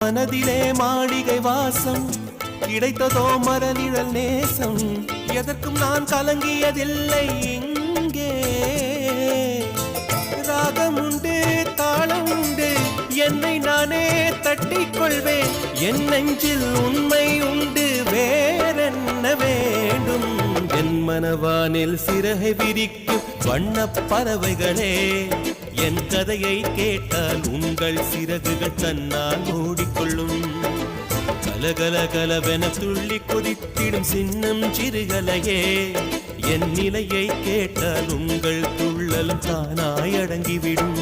மனதிலே மாளிகை வாசம் கிடைத்ததோ மரநிழல் நேசம் எதற்கும் நான் கலங்கியதில்லை இங்கே ராகம் உண்டு தாளம் உண்டு என்னை நானே தட்டிக் கொள்வேன் என் நெஞ்சில் உண்மை உண்டு வேறென்ன வேண்டும் என் மனவானில் சிறகை விரிக்கும் வண்ணப் பறவைகளே என் கதையை கேட்டால் உங்கள் சிறகுகள் தன்னால் மூடிக்கொள்ளும் கலகல கலவென துள்ளி கொதித்திடும் சின்னம் சிறுகலையே என் நிலையை கேட்டால் உங்கள் துள்ளலும் தானாய் அடங்கிவிடும்